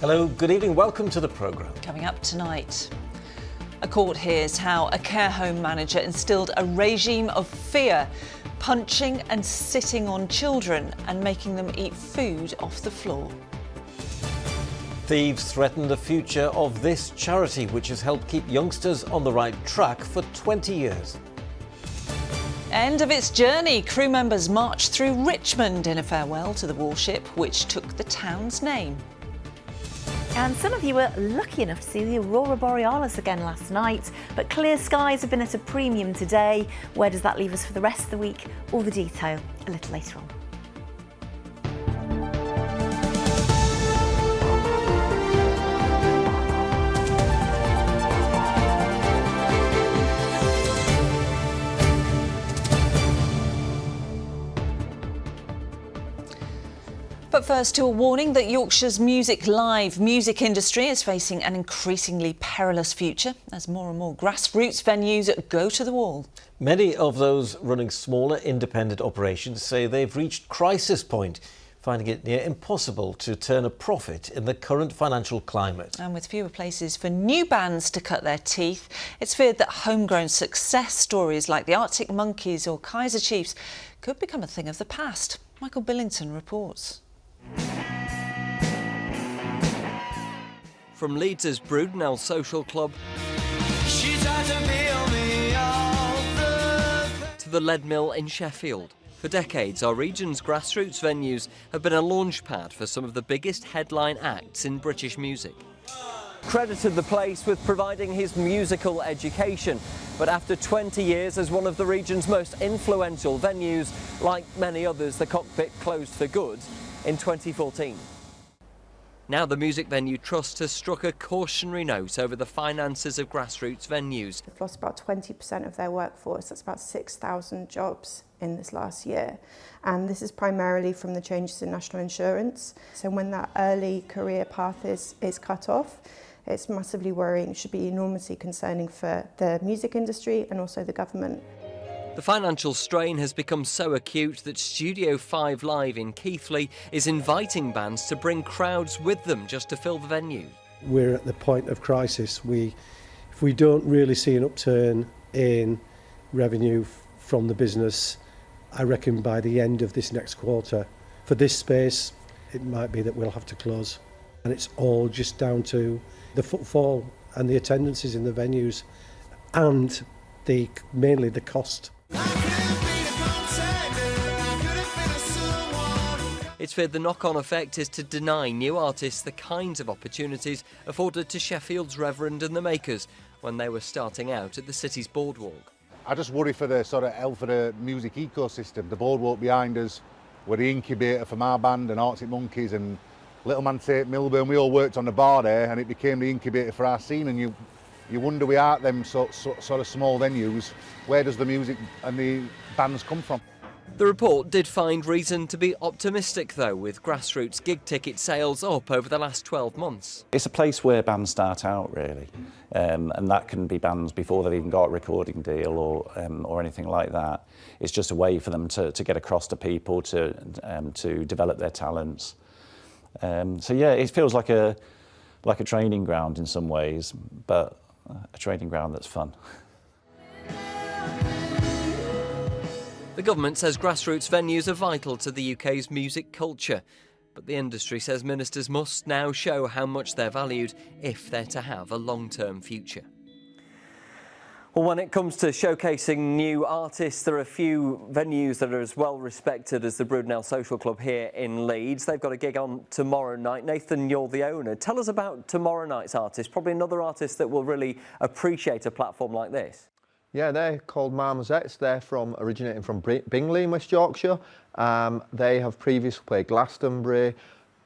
Hello, good evening, welcome to the programme. Coming up tonight, a court hears how a care home manager instilled a regime of fear, punching and sitting on children and making them eat food off the floor. Thieves threaten the future of this charity, which has helped keep youngsters on the right track for 20 years. End of its journey, crew members marched through Richmond in a farewell to the warship, which took the town's name. And some of you were lucky enough to see the Aurora Borealis again last night, but clear skies have been at a premium today. Where does that leave us for the rest of the week? All the detail a little later on. But first, to a warning that Yorkshire's live music industry is facing an increasingly perilous future as more and more grassroots venues go to the wall. Many of those running smaller independent operations say they've reached crisis point, finding it near impossible to turn a profit in the current financial climate. And with fewer places for new bands to cut their teeth, it's feared that homegrown success stories like the Arctic Monkeys or Kaiser Chiefs could become a thing of the past. Michael Billington reports. From Leeds' Broodnell Social Club to the Lead Mill in Sheffield. For decades, our region's grassroots venues have been a launchpad for some of the biggest headline acts in British music. Credited the place with providing his musical education, but after 20 years as one of the region's most influential venues, like many others, the Cockpit closed for good in 2014. Now the Music Venue Trust has struck a cautionary note over the finances of grassroots venues. They've lost about 20% of their workforce. That's about 6,000 jobs in this last year. And this is primarily from the changes in national insurance. So when that early career path is cut off, it's massively worrying. It should be enormously concerning for the music industry and also the government. The financial strain has become so acute that Studio 5 Live in Keighley is inviting bands to bring crowds with them just to fill the venue. We're at the point of crisis. If we don't really see an upturn in revenue from the business, I reckon by the end of this next quarter, for this space, it might be that we'll have to close. And it's all just down to the footfall and the attendances in the venues and mainly the cost. It's feared the knock-on effect is to deny new artists the kinds of opportunities afforded to Sheffield's Reverend and the Makers when they were starting out at the city's boardwalk. I just worry for the sort of health of the music ecosystem. The boardwalk behind us were the incubator for my band and Arctic Monkeys and Little Man Tate Milburn. We all worked on the bar there and it became the incubator for our scene, and you wonder, we are them sort of small venues, where does the music and the bands come from? The report did find reason to be optimistic though, with grassroots gig ticket sales up over the last 12 months. It's a place where bands start out really, and that can be bands before they've even got a recording deal or anything like that. It's just a way for them to get across to people, to develop their talents. So yeah, it feels like a training ground in some ways, but a training ground that's fun. The government says grassroots venues are vital to the UK's music culture, but the industry says ministers must now show how much they're valued if they're to have a long-term future. Well, when it comes to showcasing new artists, there are a few venues that are as well respected as the Broodnell Social Club here in Leeds. They've got a gig on tomorrow night. Nathan, you're the owner. Tell us about tomorrow night's artist, probably another artist that will really appreciate a platform like this. Yeah, they're called Marmozets. They're originating from Bingley in West Yorkshire. They have previously played Glastonbury,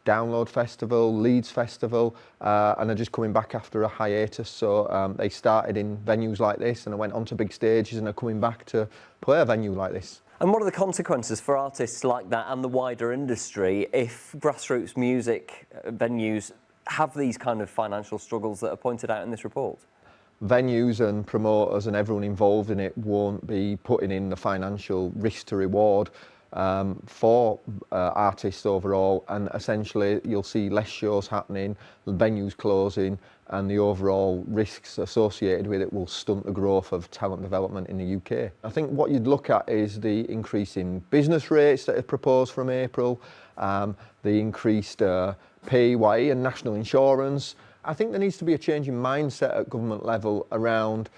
Download Festival, Leeds Festival, and are just coming back after a hiatus. So they started in venues like this and went onto big stages and are coming back to play a venue like this. And what are the consequences for artists like that and the wider industry if grassroots music venues have these kind of financial struggles that are pointed out in this report? Venues and promoters and everyone involved in it won't be putting in the financial risk to reward for artists overall, and essentially you'll see less shows happening, venues closing, and the overall risks associated with it will stunt the growth of talent development in the UK. I think what you'd look at is the increase in business rates that are proposed from April, the increased PAYE and national insurance. I think there needs to be a change in mindset at government level around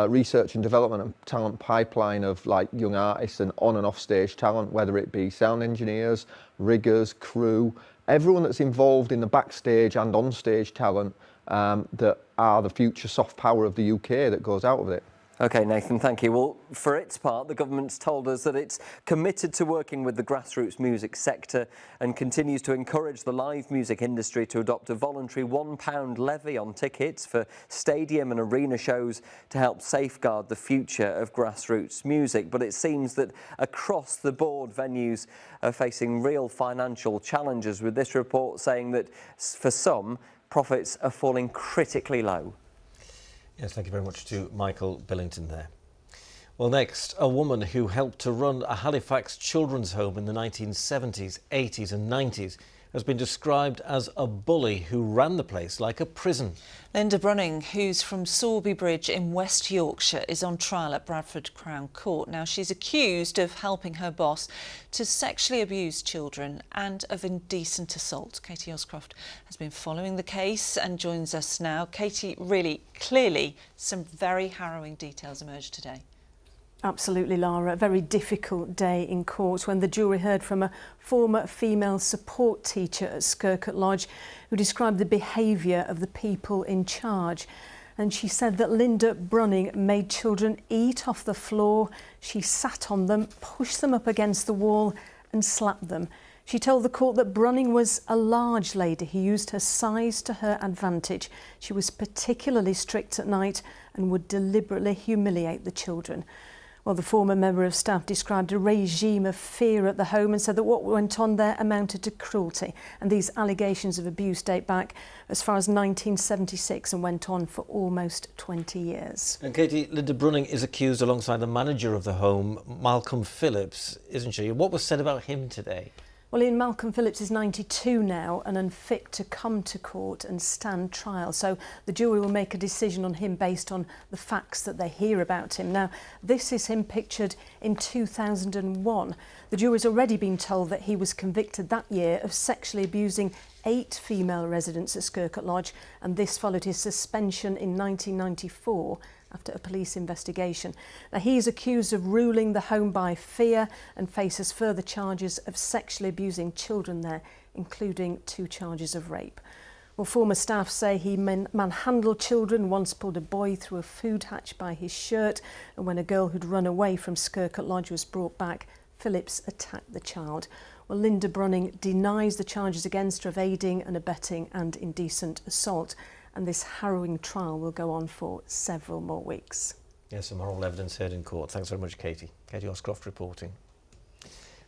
research and development and talent pipeline of like young artists and on and off stage talent, whether it be sound engineers, riggers, crew, everyone that's involved in the backstage and on stage talent that are the future soft power of the UK that goes out of it. OK, Nathan, thank you. Well, for its part, the government's told us that it's committed to working with the grassroots music sector and continues to encourage the live music industry to adopt a voluntary £1 levy on tickets for stadium and arena shows to help safeguard the future of grassroots music. But it seems that across the board, venues are facing real financial challenges, with this report saying that for some, profits are falling critically low. Yes, thank you very much to Michael Billington there. Well, next, a woman who helped to run a Halifax children's home in the 1970s, 80s and 90s has been described as a bully who ran the place like a prison. Linda Brunning, who's from Sorby Bridge in West Yorkshire, is on trial at Bradford Crown Court. Now, she's accused of helping her boss to sexually abuse children and of indecent assault. Katie Oscroft has been following the case and joins us now. Katie, really, clearly, some very harrowing details emerged today. Absolutely, Lara. A very difficult day in court when the jury heard from a former female support teacher at Skircutt Lodge who described the behaviour of the people in charge. And she said that Linda Brunning made children eat off the floor. She sat on them, pushed them up against the wall and slapped them. She told the court that Brunning was a large lady who used her size to her advantage. She was particularly strict at night and would deliberately humiliate the children. Well, the former member of staff described a regime of fear at the home and said that what went on there amounted to cruelty. And these allegations of abuse date back as far as 1976 and went on for almost 20 years. And Katie, Linda Brunning is accused alongside the manager of the home, Malcolm Phillips, isn't she? What was said about him today? Well, Ian, Malcolm Phillips is 92 now and unfit to come to court and stand trial. So the jury will make a decision on him based on the facts that they hear about him. Now, this is him pictured in 2001. The jury's already been told that he was convicted that year of sexually abusing 8 female residents at Skircutt Lodge, and this followed his suspension in 1994 after a police investigation. Now, he is accused of ruling the home by fear and faces further charges of sexually abusing children there, including 2 charges of rape. Well, former staff say he manhandled children, once pulled a boy through a food hatch by his shirt, and when a girl who'd run away from Skircutt Lodge was brought back, Phillips attacked the child. Well, Linda Brunning denies the charges against her of aiding and abetting and indecent assault, and this harrowing trial will go on for several more weeks. Yes, some moral evidence heard in court. Thanks very much, Katie. Katie Oscroft reporting.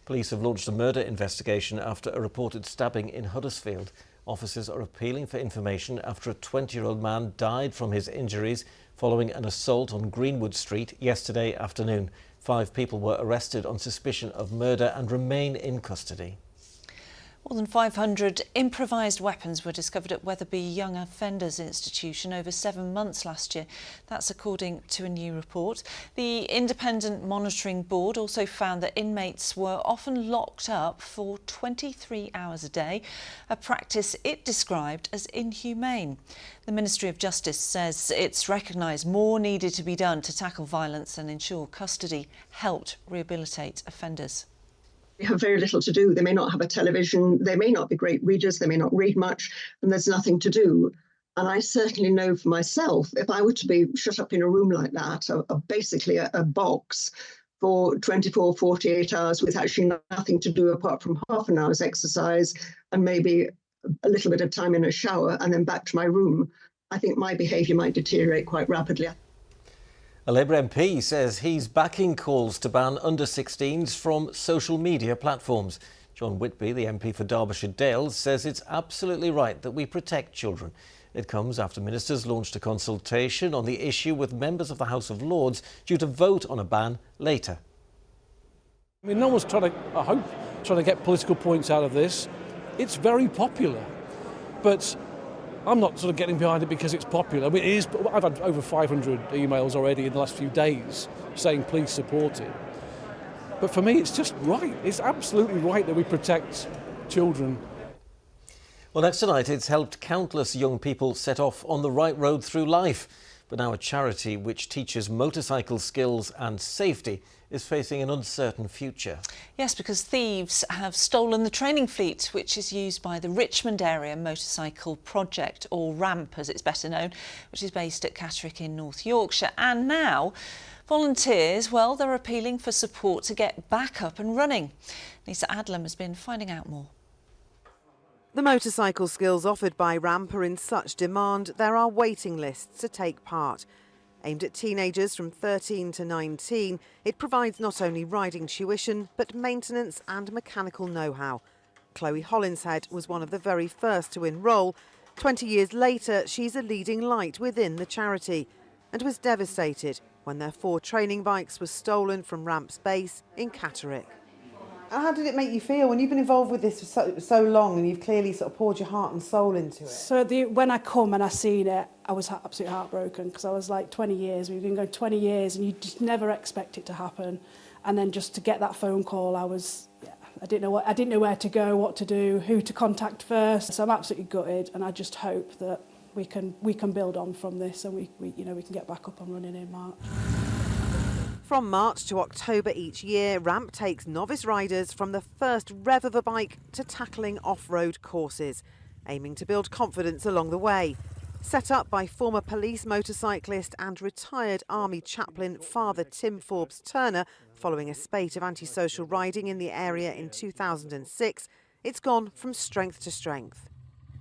Police have launched a murder investigation after a reported stabbing in Huddersfield. Officers are appealing for information after a 20-year-old man died from his injuries following an assault on Greenwood Street yesterday afternoon. 5 people were arrested on suspicion of murder and remain in custody. More than 500 improvised weapons were discovered at Wetherby Young Offenders Institution over 7 months last year. That's according to a new report. The Independent Monitoring Board also found that inmates were often locked up for 23 hours a day, a practice it described as inhumane. The Ministry of Justice says it's recognised more needed to be done to tackle violence and ensure custody helped rehabilitate offenders. They have very little to do. They may not have a television, they may not be great readers, they may not read much, and there's nothing to do. And I certainly know for myself, if I were to be shut up in a room like that, basically a box for 24, 48 hours with actually nothing to do apart from half an hour's exercise and maybe a little bit of time in a shower and then back to my room, I think my behaviour might deteriorate quite rapidly. A Labour MP says he's backing calls to ban under-16s from social media platforms. John Whitby, the MP for Derbyshire Dales, says it's absolutely right that we protect children. It comes after ministers launched a consultation on the issue with members of the House of Lords due to vote on a ban later. I mean, no one's trying to get political points out of this. It's very popular, but I'm not sort of getting behind it because it's popular. I mean, it is. I've had over 500 emails already in the last few days saying please support it. But for me, it's just right. It's absolutely right that we protect children. Well, next tonight, it's helped countless young people set off on the right road through life. But now a charity which teaches motorcycle skills and safety is facing an uncertain future. Yes, because thieves have stolen the training fleet, which is used by the Richmond Area Motorcycle Project, or RAMP as it's better known, which is based at Catterick in North Yorkshire. And now volunteers, well, they're appealing for support to get back up and running. Lisa Adlam has been finding out more. The motorcycle skills offered by RAMP are in such demand there are waiting lists to take part. Aimed at teenagers from 13 to 19, it provides not only riding tuition but maintenance and mechanical know-how. Chloe Hollinshead was one of the very first to enrol. 20 years later, she's a leading light within the charity and was devastated when their 4 training bikes were stolen from RAMP's base in Catterick. How did it make you feel when you've been involved with this for so long and you've clearly sort of poured your heart and soul into it? So when I come and I seen it, I was absolutely heartbroken because I was like 20 years. We've been going 20 years and you just never expect it to happen. And then just to get that phone call, I didn't know where to go, what to do, who to contact first. So I'm absolutely gutted, and I just hope that we can build on from this and we can get back up and running in March. From March to October each year, RAMP takes novice riders from the first rev of a bike to tackling off-road courses, aiming to build confidence along the way. Set up by former police motorcyclist and retired army chaplain Father Tim Forbes Turner following a spate of antisocial riding in the area in 2006, it's gone from strength to strength.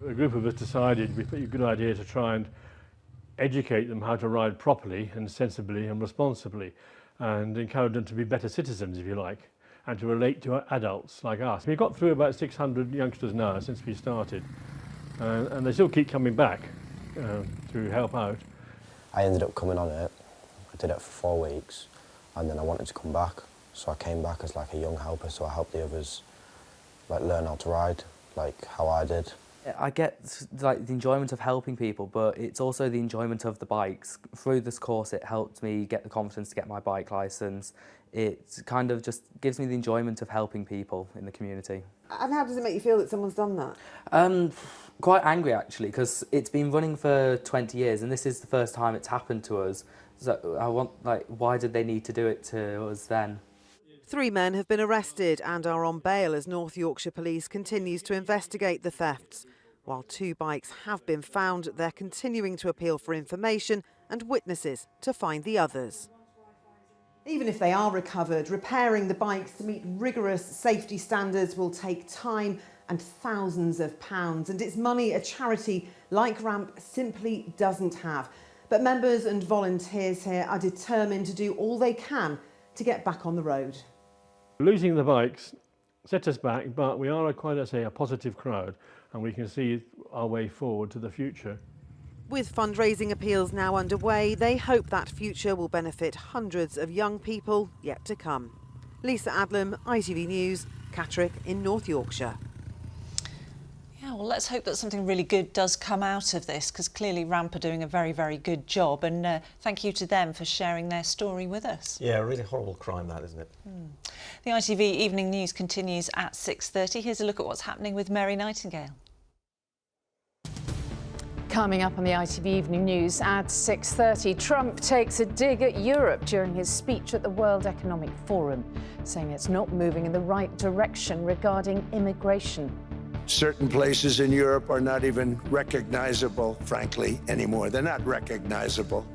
A group of us decided we thought it would be a good idea to try and educate them how to ride properly and sensibly and responsibly, and encourage them to be better citizens, if you like, and to relate to adults like us. We've got through about 600 youngsters now since we started, and they still keep coming back to help out. I ended up coming on it. I did it for 4 weeks, and then I wanted to come back, so I came back as like a young helper, so I helped the others like learn how to ride, like how I did. I get like the enjoyment of helping people, but it's also the enjoyment of the bikes. Through this course, it helped me get the confidence to get my bike licence. It kind of just gives me the enjoyment of helping people in the community. And how does it make you feel that someone's done that? Quite angry actually, because it's been running for 20 years and this is the first time it's happened to us. So I want, why did they need to do it to us then? 3 men have been arrested and are on bail as North Yorkshire Police continues to investigate the thefts. While 2 bikes have been found, they're continuing to appeal for information and witnesses to find the others. Even if they are recovered, repairing the bikes to meet rigorous safety standards will take time and thousands of pounds, and it's money a charity like RAMP simply doesn't have. But members and volunteers here are determined to do all they can to get back on the road. Losing the bikes set us back, but we are quite, a positive crowd, and we can see our way forward to the future. With fundraising appeals now underway, they hope that future will benefit hundreds of young people yet to come. Lisa Adlam, ITV News, Catterick in North Yorkshire. Yeah, well, let's hope that something really good does come out of this, because clearly RAMP are doing a very, very good job, and thank you to them for sharing their story with us. Yeah, a really horrible crime that, isn't it? The ITV Evening News continues at 6:30. Here's a look at what's happening with Mary Nightingale. Coming up on the ITV Evening News at 6:30, Trump takes a dig at Europe during his speech at the World Economic Forum, saying it's not moving in the right direction regarding immigration. Certain places in Europe are not even recognizable, frankly, anymore. They're not recognizable.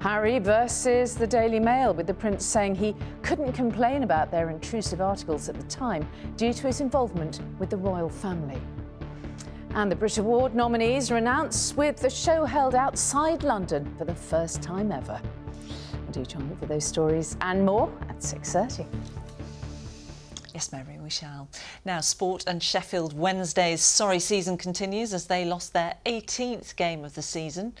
Harry versus the Daily Mail, with the Prince saying he couldn't complain about their intrusive articles at the time due to his involvement with the royal family. And the Brit Award nominees are announced, with the show held outside London for the first time ever. Do join me for those stories and more at 6:30. Yes, Mary, we shall. Now, sport and Sheffield Wednesday's sorry season continues as they lost their 18th game of the season.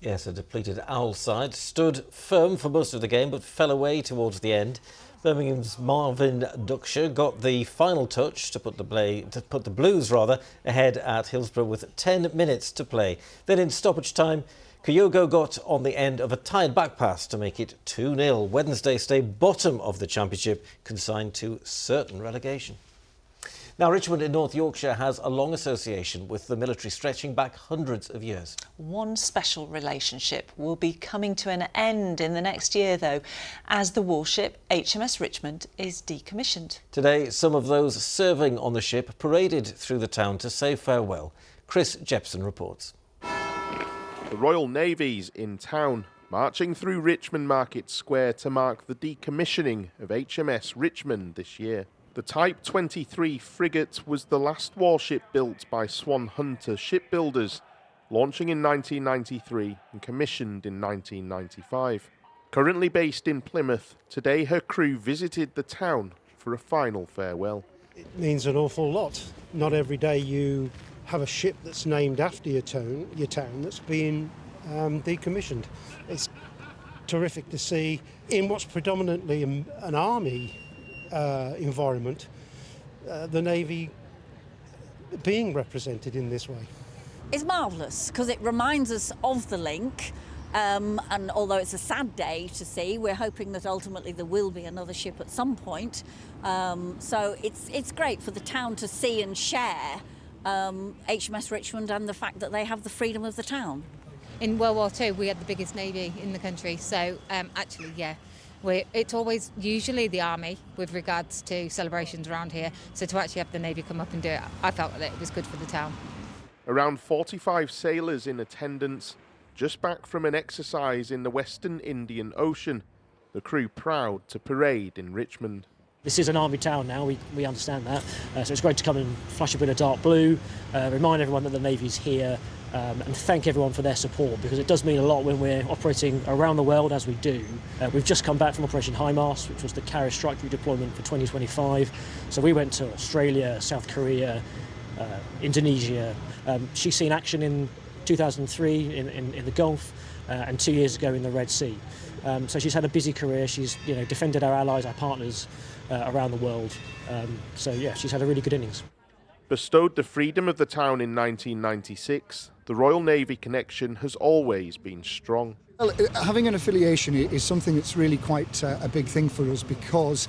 Yes, a depleted Owl side stood firm for most of the game but fell away towards the end. Birmingham's Marvin Duckshire got the final touch to put the Blues ahead at Hillsborough with 10 minutes to play. Then in stoppage time, Kyogo got on the end of a tired back pass to make it 2-0. Wednesday stay bottom of the Championship, consigned to certain relegation. Now, Richmond in North Yorkshire has a long association with the military stretching back hundreds of years. One special relationship will be coming to an end in the next year, though, as the warship HMS Richmond is decommissioned. Today, some of those serving on the ship paraded through the town to say farewell. Chris Jepson reports. The Royal Navy's in town, marching through Richmond Market Square to mark the decommissioning of HMS Richmond this year. The Type 23 frigate was the last warship built by Swan Hunter shipbuilders, launching in 1993 and commissioned in 1995. Currently based in Plymouth, today her crew visited the town for a final farewell. It means an awful lot. Not every day you have a ship that's named after your town that's being decommissioned. It's terrific to see in what's predominantly an army environment, the Navy being represented in this way. It's marvellous because it reminds us of the link, and although it's a sad day to see, we're hoping that ultimately there will be another ship at some point. So it's great for the town to see and share HMS Richmond and the fact that they have the freedom of the town. In World War II we had the biggest navy in the country, so actually yeah. It's always usually the army with regards to celebrations around here, so to actually have the Navy come up and do it, I felt that it was good for the town. Around 45 sailors in attendance, just back from an exercise in the Western Indian Ocean, the crew proud to parade in Richmond. This is an army town now, we understand that, so it's great to come and flash a bit of dark blue, remind everyone that the Navy's here, and thank everyone for their support, because it does mean a lot when we're operating around the world as we do. We've just come back from Operation HIMARS, which was the carrier strike group deployment for 2025. So we went to Australia, South Korea, Indonesia. She's seen action in 2003 in the Gulf and 2 years ago in the Red Sea. So she's had a busy career. She's defended our allies, our partners around the world. So yeah, she's had a really good innings. Bestowed the freedom of the town in 1996, the Royal Navy connection has always been strong. Well, having an affiliation is something that's really quite a big thing for us, because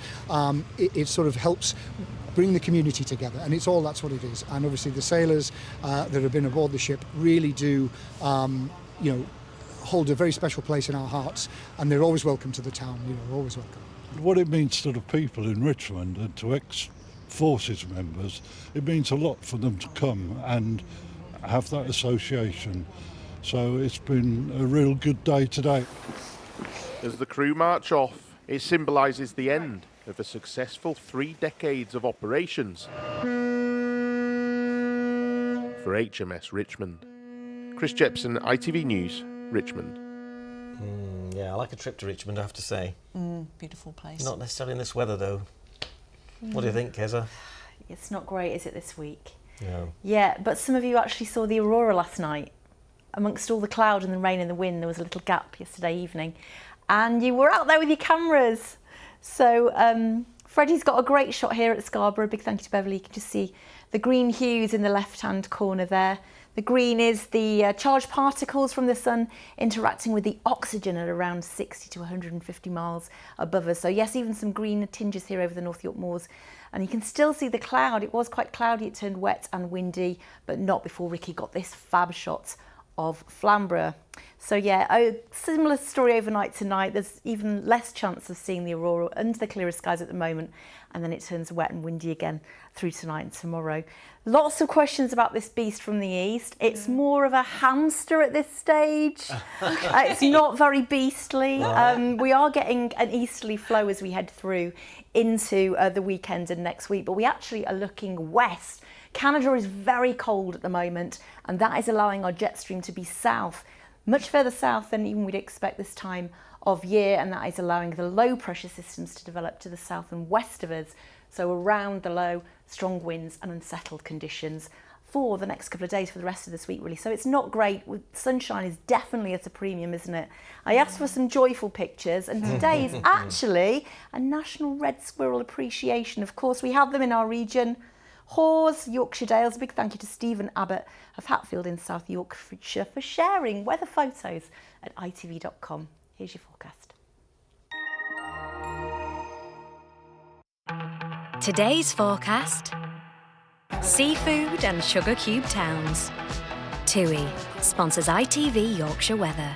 it sort of helps bring the community together, and that's what it is. And obviously the sailors that have been aboard the ship really do hold a very special place in our hearts, and they're always welcome to the town, always welcome. What it means to the people in Richmond and to ex-forces members, it means a lot for them to come and have that association. So it's been a real good day today. As the crew march off, it symbolises the end of a successful 3 decades of operations for HMS Richmond. Chris Jepson, ITV News, Richmond. Yeah, I like a trip to Richmond, I have to say. Beautiful place. Not necessarily in this weather, though. What do you think, Keza? It's not great, is it, this week? No. Yeah, but some of you actually saw the aurora last night. Amongst all the cloud and the rain and the wind, there was a little gap yesterday evening. And you were out there with your cameras. So Freddie's got a great shot here at Scarborough. Big thank you to Beverly. You can just see the green hues in the left-hand corner there. The green is the charged particles from the sun interacting with the oxygen at around 60 to 150 miles above us. So yes, even some green tinges here over the North York Moors. And you can still see the cloud. It was quite cloudy, it turned wet and windy, but not before Ricky got this fab shot of Flamborough. So yeah, a similar story overnight tonight. There's even less chance of seeing the aurora under the clearer skies at the moment, and then it turns wet and windy again through tonight and tomorrow. Lots of questions about this beast from the east. It's more of a hamster at this stage. It's not very beastly. We are getting an easterly flow as we head through into the weekend and next week, but we actually are looking west. Canada is very cold at the moment, and that is allowing our jet stream to be south, much further south than even we'd expect this time of year, and that is allowing the low pressure systems to develop to the south and west of us. So around the low, strong winds and unsettled conditions for the next couple of days, for the rest of this week really. So it's not great. Sunshine is definitely at a premium, isn't it? I asked for some joyful pictures, and today is actually a National Red Squirrel Appreciation. Of course, we have them in our region. Haws, Yorkshire Dales. A big thank you to Stephen Abbott of Hatfield in South Yorkshire for sharing weather photos at itv.com. Here's your forecast. Today's forecast: seafood and sugar cube towns. TUI sponsors ITV Yorkshire Weather.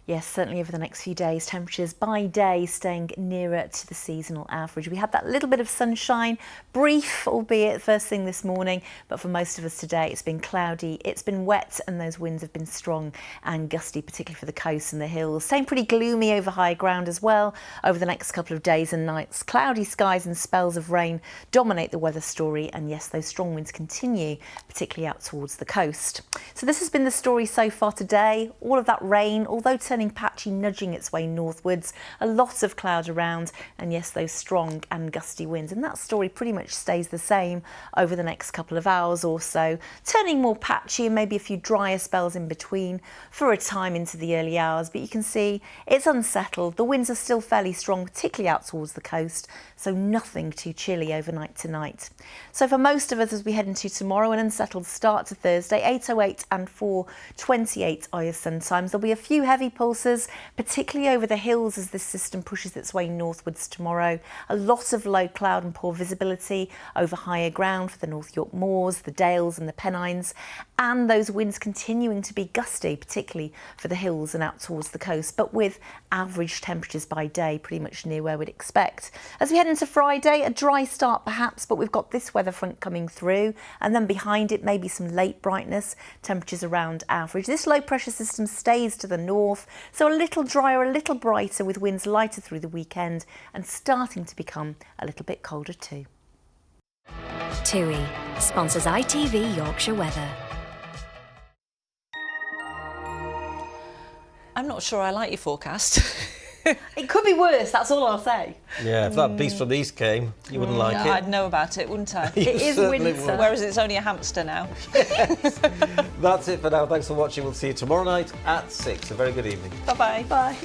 Yes, certainly over the next few days, temperatures by day staying nearer to the seasonal average. We had that little bit of sunshine, brief, albeit first thing this morning, but for most of us today it's been cloudy, it's been wet, and those winds have been strong and gusty, particularly for the coast and the hills. Staying pretty gloomy over high ground as well over the next couple of days and nights. Cloudy skies and spells of rain dominate the weather story, and yes, those strong winds continue, particularly out towards the coast. So this has been the story so far today. All of that rain, although turning patchy, nudging its way northwards, a lot of cloud around, and yes, those strong and gusty winds, and that story pretty much stays the same over the next couple of hours or so, turning more patchy and maybe a few drier spells in between for a time into the early hours. But you can see it's unsettled. The winds are still fairly strong, particularly out towards the coast, so nothing too chilly overnight tonight. So for most of us, as we head into tomorrow, an unsettled start to Thursday, 8:08 and 4:28 ISN times. There'll be a few heavy pulses, particularly over the hills as this system pushes its way northwards tomorrow. A lot of low cloud and poor visibility over higher ground for the North York Moors, the Dales and the Pennines, and those winds continuing to be gusty, particularly for the hills and out towards the coast, but with average temperatures by day pretty much near where we'd expect. As we head into Friday, a dry start perhaps, but we've got this weather front coming through, and then behind it maybe some late brightness, temperatures around average. This low pressure system stays to the north, so a little drier, a little brighter, with winds lighter through the weekend and starting to become a little bit colder too. TUI sponsors ITV Yorkshire Weather. I'm not sure I like your forecast. It could be worse, that's all I'll say. Yeah, if that beast from the east came, you wouldn't like it. I'd know about it, wouldn't I? It is winter. Whereas it's only a hamster now. Yes. That's it for now. Thanks for watching. We'll see you tomorrow night at 6. A very good evening. Bye-bye. Bye.